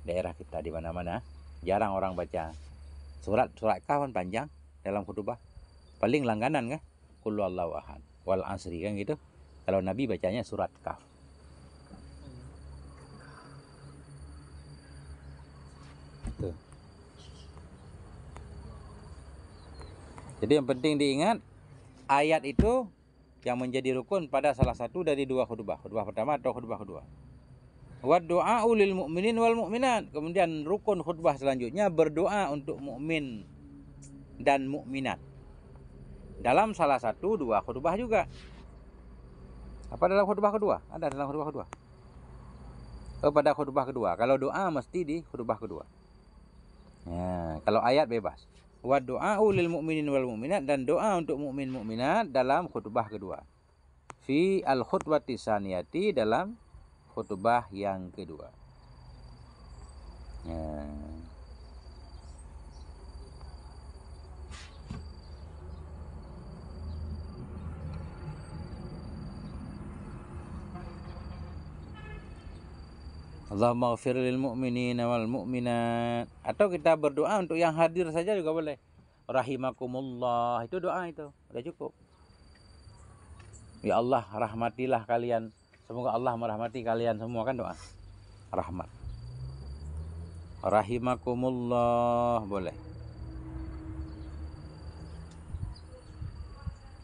daerah kita, di mana-mana. Jarang orang baca surat Qaf kan panjang dalam khutbah. Paling langganan kan? Qul huwallahu ahad, wal asri, kan gitu. Kalau Nabi bacanya surat Qaf. Tuh. Jadi yang penting diingat, ayat itu yang menjadi rukun pada salah satu dari dua khutbah. Khutbah pertama atau khutbah kedua. Wa du'a'u lil mu'minin wal mu'minat. Kemudian rukun khutbah selanjutnya, berdoa untuk mukmin dan mukminat. Dalam salah satu dua khutbah juga. Apa dalam khutbah kedua? Ada dalam khutbah kedua. Pada khutbah kedua. Kalau doa mesti di khutbah kedua. Ya, kalau ayat bebas. Wa du'a'u lil mu'minin wal mu'minat, dan doa untuk mukmin mukminat dalam khutbah kedua. Fi al khutbati saniyati, dalam khutbah yang kedua. Ya. Allahumma ghafir lil mu'minina wal mu'minat. Atau kita berdoa untuk yang hadir saja juga boleh. Rahimakumullah, itu doa itu. Sudah cukup. Ya Allah, rahmatilah kalian. Semoga Allah merahmati kalian semua, kan doa rahmat. Rahimakumullah boleh.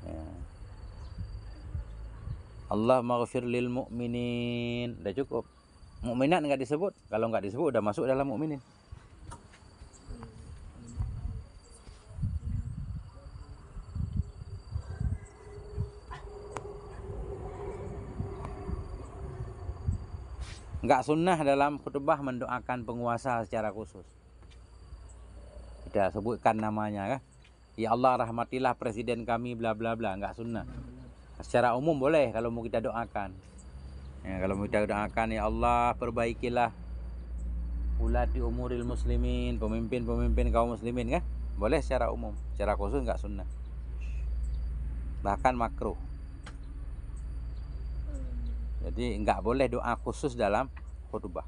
Ya. Allah maghfir lil mu'minin, sudah cukup. Mukminat nggak disebut. Kalau nggak disebut udah masuk dalam mukminin. Nggak sunnah dalam khutbah mendoakan penguasa secara khusus. Kita sebutkan namanya kan. Ya Allah rahmatilah presiden kami bla bla bla, nggak sunnah. Secara umum boleh kalau mau kita doakan. Ya, kalau mau kita doakan ya Allah perbaikilah ulati umuril muslimin, pemimpin-pemimpin kaum muslimin kan. Boleh secara umum, secara khusus nggak sunnah. Bahkan makruh. Jadi nggak boleh doa khusus dalam khutbah.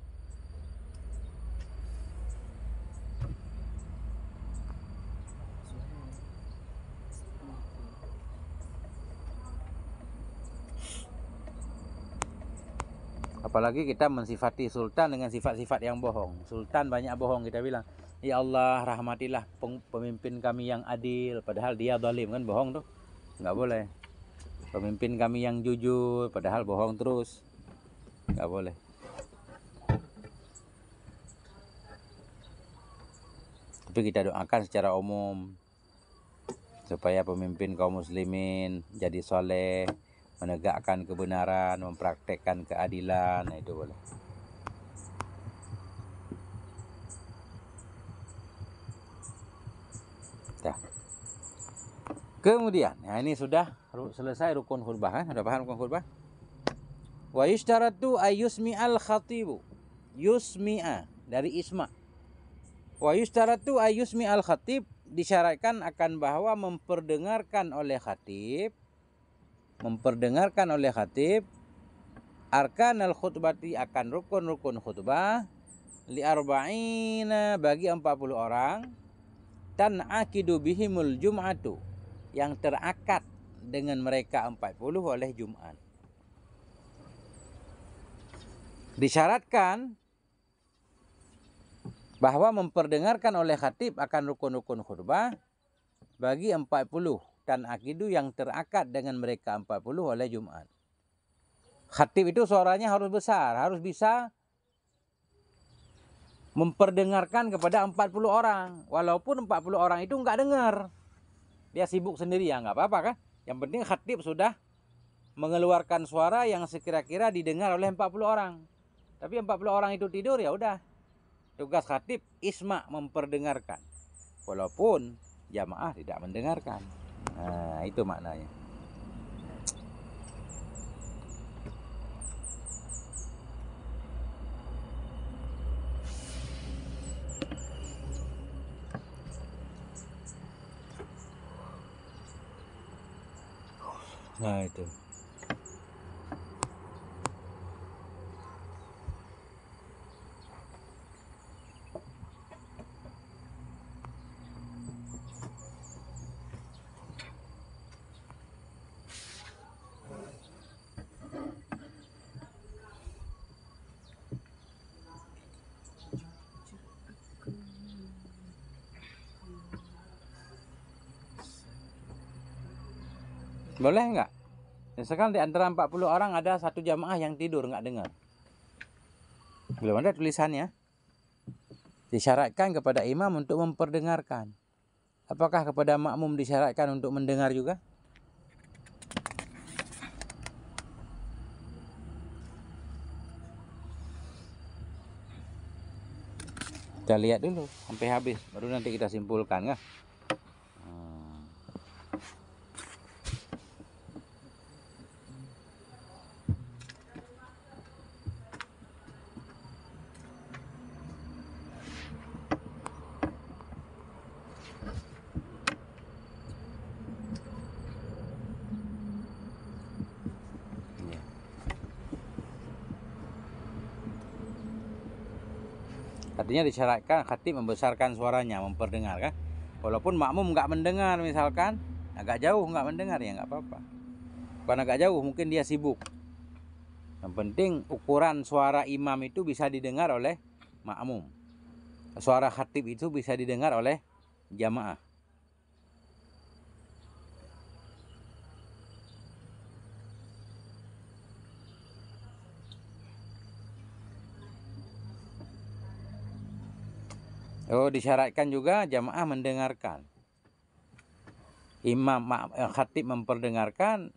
Apalagi kita mensifati sultan dengan sifat-sifat yang bohong. Sultan banyak bohong, kita bilang, ya Allah rahmatilah pemimpin kami yang adil. Padahal dia zalim kan, bohong tuh. Nggak boleh. Pemimpin kami yang jujur, padahal bohong terus. Nggak boleh. Tapi kita doakan secara umum supaya pemimpin kaum muslimin jadi soleh, menegakkan kebenaran, mempraktekkan keadilan. Nah, itu boleh. Dah. Kemudian, nah ini sudah selesai rukun khutbah kan? Sudah paham rukun khutbah? Wa yushtaratu ayyusmi'al khatibu. Yusmi'a dari isma. Wa yushtaratu ayyusmi'al khatib, disyaratkan akan bahwa memperdengarkan oleh khatib arkanal khutbati, akan rukun-rukun khutbah, li arba'ina, bagi 40 orang, tan akidu bihimul jum'atu, yang terakad dengan mereka 40 oleh Jumat. Disyaratkan bahwa memperdengarkan oleh khatib akan rukun-rukun khutbah bagi 40 tan akidu, yang terakad dengan mereka 40 oleh Jumat. Khatib itu suaranya harus besar, harus bisa memperdengarkan kepada 40 orang. Walaupun 40 orang itu nggak dengar, dia sibuk sendiri, ya nggak apa-apa kan. Yang penting khatib sudah mengeluarkan suara yang sekira-kira didengar oleh 40 orang. Tapi 40 orang itu tidur, ya udah. Tugas khatib isma, memperdengarkan. Walaupun jamaah tidak mendengarkan. Nah, itu maknanya. Nah, itu. Boleh nggak? Misalkan di antara 40 orang ada satu jamaah yang tidur, nggak dengar. Belum ada tulisannya. Disyaratkan kepada imam untuk memperdengarkan. Apakah kepada makmum disyaratkan untuk mendengar juga? Kita lihat dulu sampai habis, baru nanti kita simpulkan, kan? Artinya disyaratkan khatib membesarkan suaranya, memperdengarkan. Walaupun makmum nggak mendengar, misalkan agak jauh nggak mendengar, ya nggak apa-apa. Bukan agak jauh, mungkin dia sibuk. Yang penting ukuran suara imam itu bisa didengar oleh makmum. Suara khatib itu bisa didengar oleh jamaah. Oh, disyaratkan juga jamaah mendengarkan. Khatib memperdengarkan,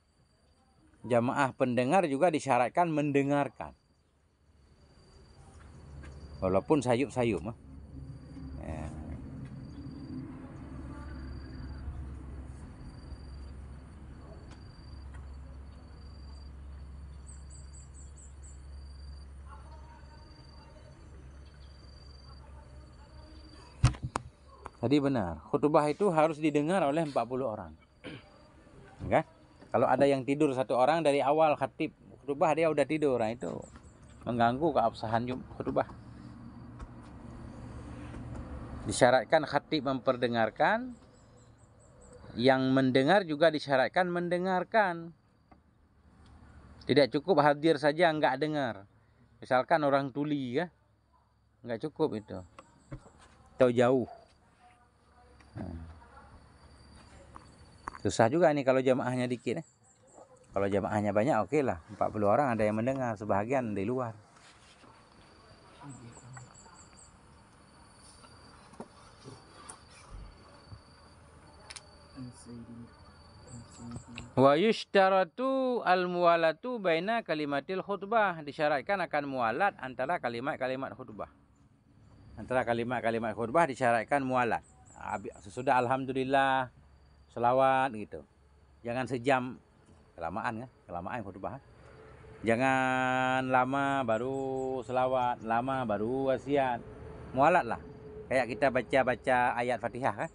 jamaah pendengar juga disyaratkan mendengarkan. Walaupun sayup-sayup. Ya. Tadi benar, khutbah itu harus didengar oleh 40 orang. Kan? Kalau ada yang tidur satu orang dari awal khatib khutbah dia udah tidur, nah itu mengganggu keabsahan khutbah. Disyaratkan khatib memperdengarkan, yang mendengar juga disyaratkan mendengarkan. Tidak cukup hadir saja enggak dengar. Misalkan orang tuli ya, enggak cukup itu. Atau jauh. Susah juga nih kalau jamaahnya dikit. Kalau jamaahnya banyak oke lah. 40 orang ada yang mendengar, sebahagian di luar. Wa yushtaratu al-muwalatu baina kalimatil khutbah. Disyaratkan akan mualat antara kalimat-kalimat khutbah. Antara kalimat-kalimat khutbah disyaratkan mualat. Sesudah alhamdulillah, selawat gitu. Jangan sejam, kelamaan ya, kelamaan khutbah. Jangan lama baru selawat, lama baru wasiat. Mualat lah. Kayak kita baca ayat Fatihah kan.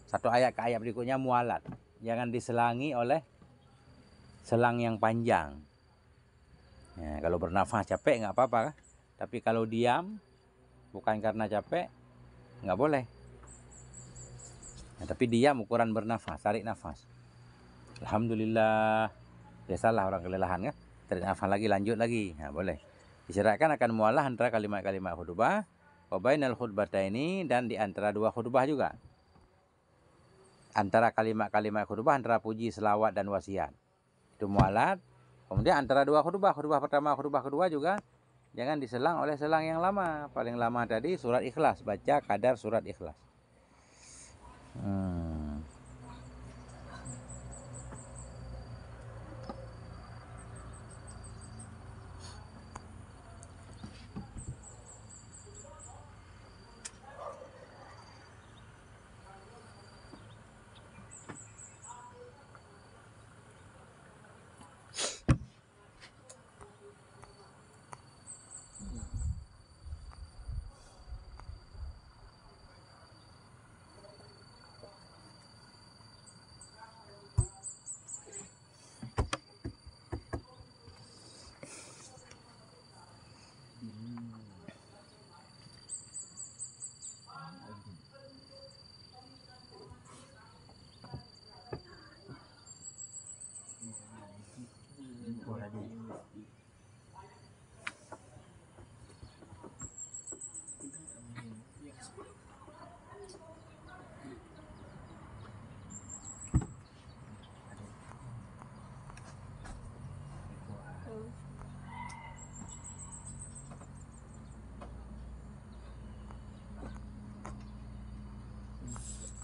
Satu ayat ke ayat berikutnya mualat. Jangan diselangi oleh selang yang panjang. Ya, kalau bernafas capek nggak apa-apa kan? Tapi kalau diam bukan karena capek nggak boleh. Nah, tapi diam ukuran bernafas, tarik nafas. Alhamdulillah. Biasalah orang kelelahan kan? Tarik nafas lagi, lanjut lagi. Nah, boleh. Disyaratkan akan mualah antara kalimat-kalimat khutbah, wa bainal khutbataini, dan di antara dua khutbah juga. Antara kalimat-kalimat khutbah, antara puji, selawat, dan wasiat. Itu mualat. Kemudian antara dua khutbah, khutbah pertama, khutbah kedua juga jangan diselang oleh selang yang lama. Paling lama tadi surat Ikhlas, baca kadar surat Ikhlas.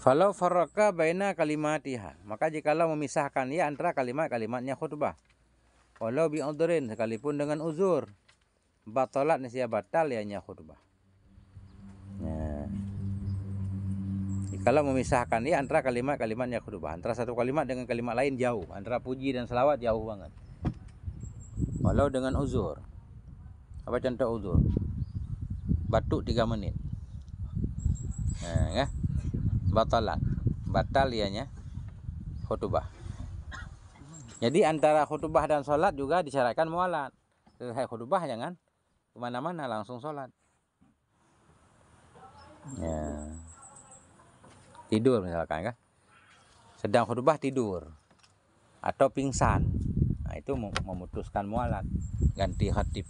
Falau farraka baina kalimatiha, maka jikalau memisahkan ia antara kalimat-kalimatnya khutbah, walau bi'udhrin, sekalipun dengan uzur, batalat nisya batal ianya khutbah. Nah, jikalau memisahkan ia antara kalimat-kalimatnya khutbah, antara satu kalimat dengan kalimat lain jauh, antara puji dan selawat jauh banget, walau dengan uzur. Apa contoh uzur? Batuk 3 menit. Nah, ya. Batalat, batal ianya khutbah. Jadi antara khutbah dan sholat juga disyaratkan mualat. Selesai khutbah jangan kemana-mana, langsung sholat. Ya. Tidur misalkan kan, sedang khutbah tidur atau pingsan, nah, itu memutuskan mualat, ganti khatib.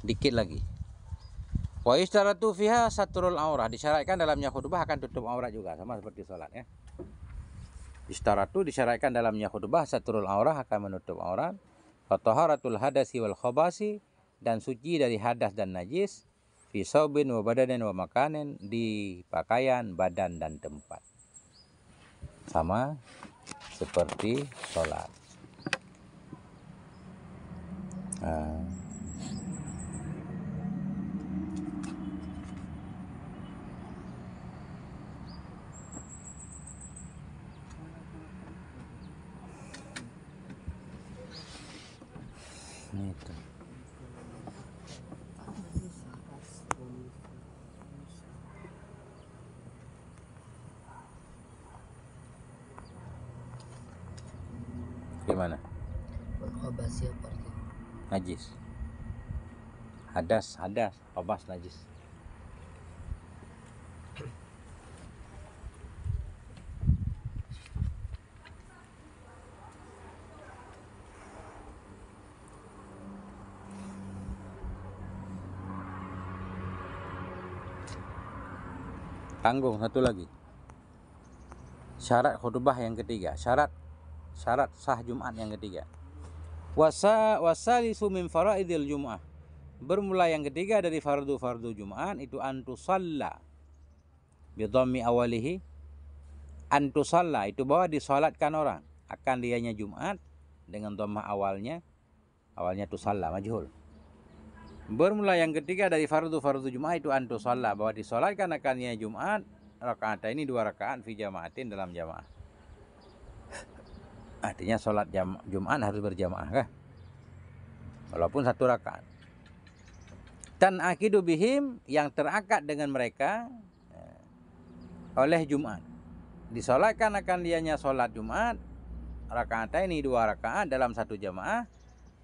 Dikit lagi. Wa istaratu fiha satrul aurah, disyaratkan dalamnya khutbah akan tutup aurat juga, sama seperti sholat ya. Istaratu disyaratkan dalamnya khutbah satrul aurah, akan menutup aurat. Wa taharatul hadasi wal khabasi, dan suci dari hadas dan najis. fi saubin wa badanin wa makanin, di pakaian, badan dan tempat. Sama seperti sholat. Itu. Gimana? Najis. Hadas, khabas, najis. Tanggung satu lagi. Syarat khutbah yang ketiga, syarat sah Jumat yang ketiga. Wasalisu min faraidil Jum'ah. Bermula yang ketiga dari fardu Jumat itu antusalla. Bi dhammi awalihi. Antusalla itu bahwa disolatkan orang. Akan dianya Jumat dengan dhammah awalnya. Awalnya tusalla majhul. Bermula yang ketiga dari fardu Jumat itu antusalla, bahwa disolatkan akannya Jumat rakaat ini 2 rakaat fi jamaatin dalam jamaah. Artinya sholat Jumat harus berjamaah kah? Walaupun 1 rakaat. Dan akidu bihim, yang terakad dengan mereka oleh Jumat. Disolatkan akan dianya sholat Jumat rakaat ini 2 rakaat dalam 1 jamaah.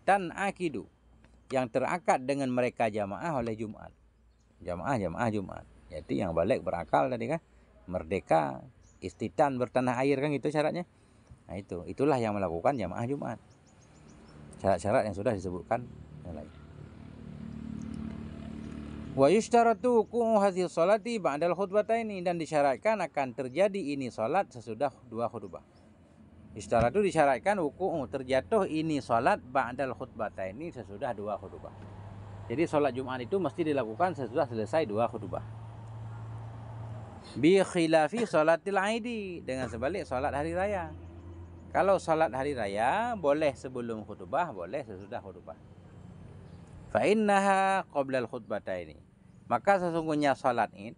Dan akidu, yang terakad dengan mereka jamaah oleh Jumat. Jamaah Jumat. Jadi yang balik berakal tadi kan, merdeka, istitan, bertanah air kan, itu syaratnya. Nah itulah yang melakukan jamaah Jumat. Syarat-syarat yang sudah disebutkan yang lain. Wa yushtaratu wuqu'u hadhihi sholati ba'dal khutbataini, dan disyaratkan akan terjadi ini salat sesudah 2 khutbah. Yushtaratu disyaratkan wuqu'u, terjatuh ini salat ba'dal khutbataini, sesudah 2 khutbah. Jadi salat Jumat itu mesti dilakukan sesudah selesai 2 khutbah. Bi khilafi salatil aidi, dengan sebalik salat hari raya. Kalau salat hari raya boleh sebelum khutbah, boleh sesudah khutbah. Fa innaha qablal khutbataini. Maka sesungguhnya salat Id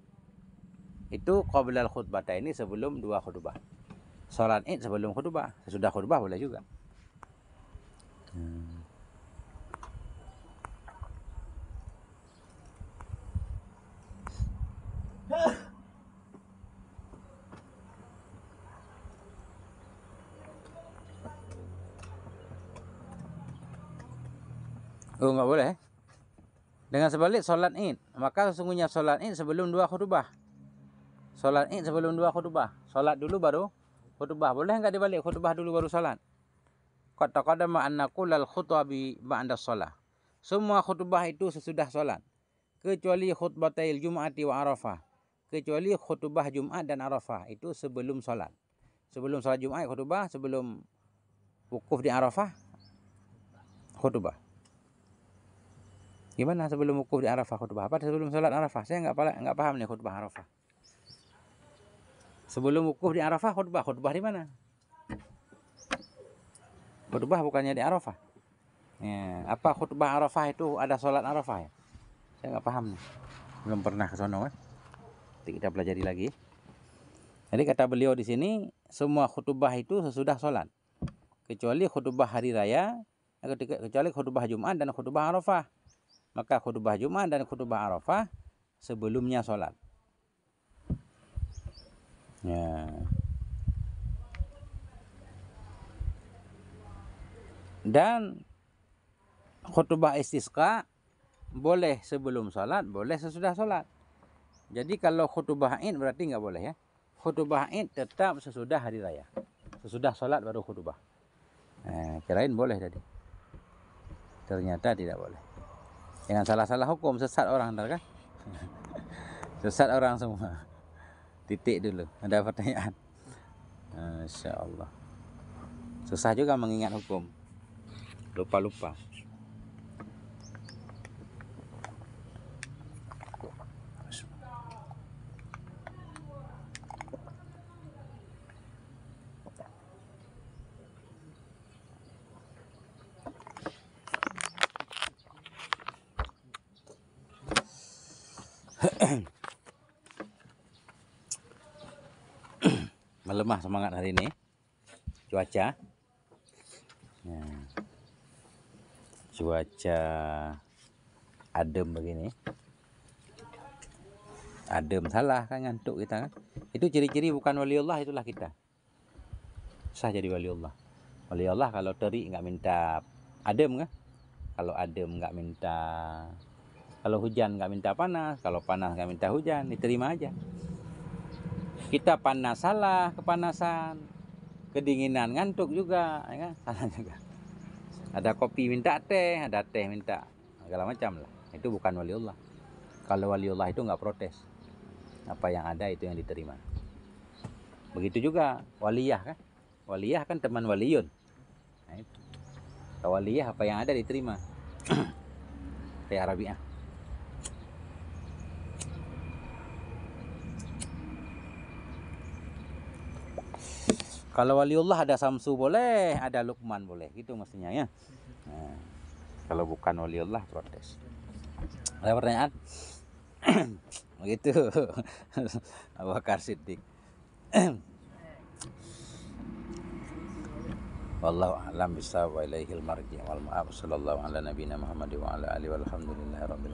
itu qablal khutbataini, sebelum 2 khutbah. Salat Id sebelum khutbah, sesudah khutbah boleh juga. Oh, enggak boleh. Dengan sebalik salat Id, maka sesungguhnya salat Id sebelum 2 khutbah. Salat Id sebelum 2 khutbah. Salat dulu baru khutbah. Boleh enggak dibalik khutbah dulu baru salat? Qad taqaddama anna kullal khutbabi ba'da shalah. Semua khutbah itu sesudah salat, kecuali khutbatil Jum'ati wa Arafah. Kecuali khutbah Jumat dan Arafah, itu sebelum salat. Sebelum salat Jumat khutbah, sebelum wukuf di Arafah khutbah. Gimana sebelum wukuf di Arafah khutbah? Apa sebelum salat Arafah? Saya enggak paham nih khutbah Arafah. Sebelum wukuf di Arafah khutbah di mana? Khutbah bukannya di Arafah. Ya, apa khutbah Arafah itu ada salat Arafah ya? Saya enggak paham nih. Belum pernah ke sono kan? Nanti kita pelajari lagi. Jadi kata beliau di sini, semua khutbah itu sesudah salat. Kecuali khutbah hari raya, kecuali khutbah Jumat dan khutbah Arafah. Maka khutbah Jumat dan khutbah Arafah sebelumnya sholat. Ya. Dan khutbah istisqa boleh sebelum sholat, boleh sesudah sholat. Jadi kalau khutbah Id berarti nggak boleh ya. Khutbah Id tetap sesudah hari raya. Sesudah sholat baru khutbah. Kirain boleh tadi. Ternyata tidak boleh. Jangan salah-salah hukum, sesat orang ntar kan. Sesat orang semua. Titik dulu, ada pertanyaan. Masya Allah. Susah juga mengingat hukum. Lupa-lupa. Melemah semangat hari ini. Cuaca. Ya. Cuaca adem begini. Adem salah kan, ngantuk kita kan. Itu ciri-ciri bukan waliullah, itulah kita. Susah jadi waliullah. Waliullah kalau terik nggak minta adem kan. Kalau adem nggak minta, kalau hujan nggak minta panas, kalau panas nggak minta hujan, diterima aja. Kita panas salah, kepanasan, kedinginan ngantuk juga, ya kan? Salah juga. Ada kopi minta teh, ada teh minta segala macam lah. Itu bukan waliullah. Kalau waliullah itu nggak protes. Apa yang ada itu yang diterima. Begitu juga waliyah kan. Waliyah kan teman waliyun. Nah, itu. Waliyah apa yang ada diterima. Kayak Arabiah. Kalau waliullah ada Samsu boleh, ada Luqman boleh. Gitu mestinya ya. Nah, kalau bukan waliullah protes. Ada pertanyaan? Begitu. Abu Bakar Siddiq. Wallahu a'lam bishawab wa ilaihil marji' wal ma'ab. Sallallahu ala nabiyina Muhammad wa ala alihi walhamdulillahi rabbil alamin.